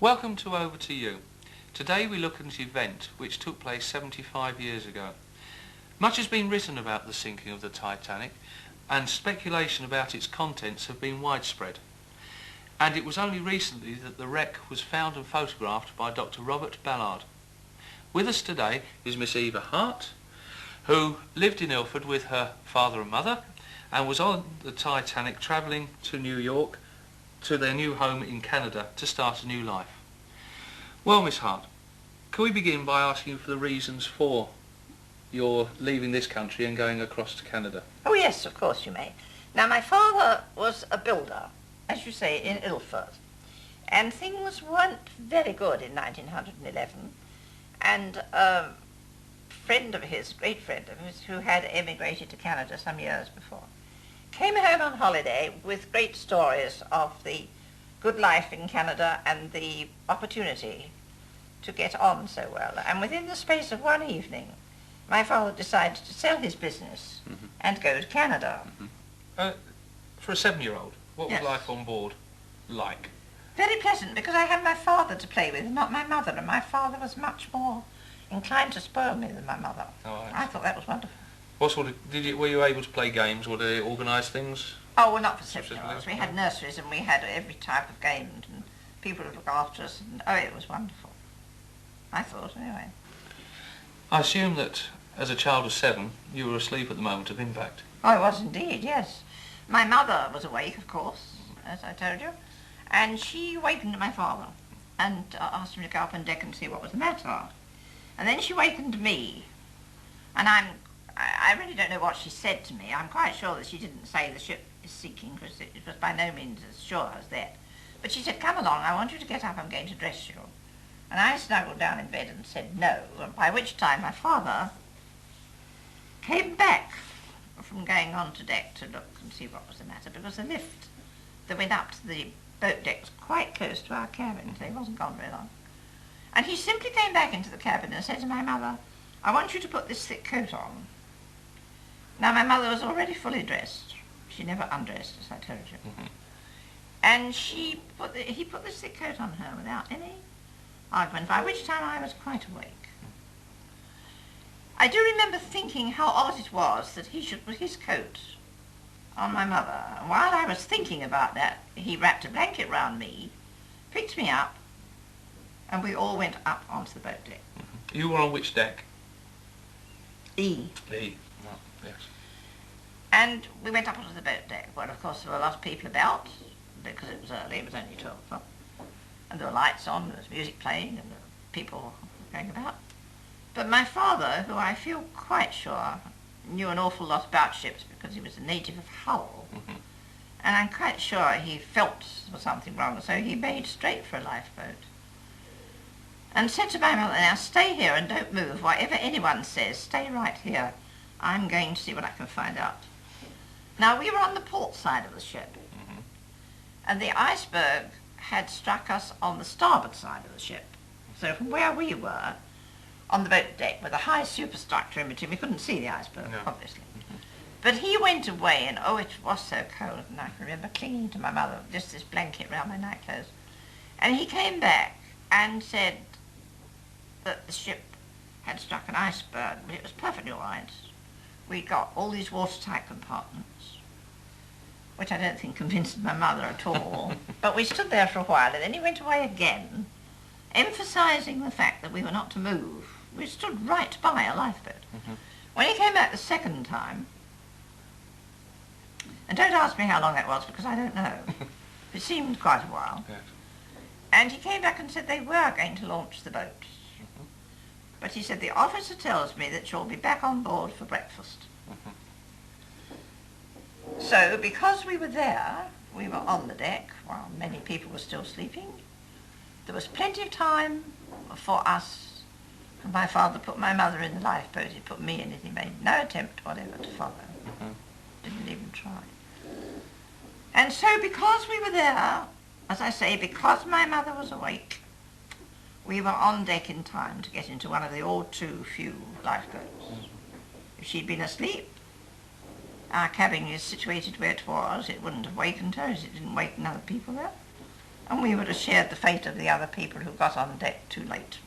Welcome to Over to You. Today we look at an event which took place 75 years ago. Much has been written about the sinking of the Titanic, and speculation about its contents have been widespread. And it was only recently that the wreck was found and photographed by Dr. Robert Ballard. With us today is Miss Eva Hart, who lived in Ilford with her father and mother and was on the Titanic travelling to New York to their new home in Canada to start a new life. Well, Miss Hart, can we begin by asking you for the reasons for your leaving this country and going across to Canada? Oh yes, of course you may. Now my father was a builder, as you say, in Ilford, and things weren't very good in 1911, and a friend of his, great friend of his, who had emigrated to Canada some years before, came home on holiday with great stories of the good life in Canada and the opportunity to get on so well. And within the space of one evening, my father decided to sell his business and go to Canada. For a 7-year-old, what was Yes. life on board like? Very pleasant, because I had my father to play with, not my mother, and my father was much more inclined to spoil me than my mother. Oh, I thought that was wonderful. What sort of, were you able to play games, or did they organise things? Oh, well, not for 7 Specifically? year olds. We had nurseries and we had every type of game and people to look after us, and oh, it was wonderful. I thought, anyway. I assume that as a child of 7, you were asleep at the moment of impact. Oh, I was indeed, yes. My mother was awake, of course, as I told you, and she wakened my father and asked him to go up on deck and see what was the matter. And then she wakened me, and I really don't know what she said to me. I'm quite sure that she didn't say the ship is sinking, because it was by no means as sure as that. But she said, come along, I want you to get up, I'm going to dress you. And I snuggled down in bed and said no, and by which time my father came back from going on to deck to look and see what was the matter, because the lift that went up to the boat deck was quite close to our cabin, so he wasn't gone very long. And he simply came back into the cabin and said to my mother, I want you to put this thick coat on. Now my mother was already fully dressed. She never undressed, as I told you. And he put this thick coat on her without any argument, by which time I was quite awake. I do remember thinking how odd it was that he should put his coat on my mother. And while I was thinking about that, he wrapped a blanket round me, picked me up, and we all went up onto the boat deck. You were on which deck? E. E. Oh, yes. And we went up onto the boat deck. Well, of course, there were a lot of people about, because it was early, it was only 12 o'clock. And there were lights on, there was music playing, and there were people going about. But my father, who I feel quite sure knew an awful lot about ships because he was a native of Hull, and I'm quite sure he felt there was something wrong, so he made straight for a lifeboat and said to my mother, now stay here and don't move. Whatever anyone says, stay right here. I'm going to see what I can find out. Now, we were on the port side of the ship, and the iceberg had struck us on the starboard side of the ship. So from where we were, on the boat deck, with a high superstructure in between, we couldn't see the iceberg, obviously. But he went away, and oh, it was so cold, and I can remember clinging to my mother, just this blanket round my nightclothes. And he came back and said that the ship had struck an iceberg, but it was perfectly all right. We got all these watertight compartments, which I don't think convinced my mother at all. But we stood there for a while, and then he went away again, emphasising the fact that we were not to move. We stood right by a lifeboat. When he came back the second time, and don't ask me how long that was, because I don't know. It seemed quite a while. Yes. And he came back and said they were going to launch the boat. But he said, the officer tells me that you'll be back on board for breakfast. So, because we were there, we were on the deck while many people were still sleeping. There was plenty of time for us. And my father put my mother in the lifeboat. He put me in it. He made no attempt whatever to follow. Didn't even try. And so, because we were there, as I say, because my mother was awake, we were on deck in time to get into one of the all too few lifeboats. If she'd been asleep, our cabin is situated where it was, it wouldn't have wakened her, as it didn't waken other people there. And we would have shared the fate of the other people who got on deck too late.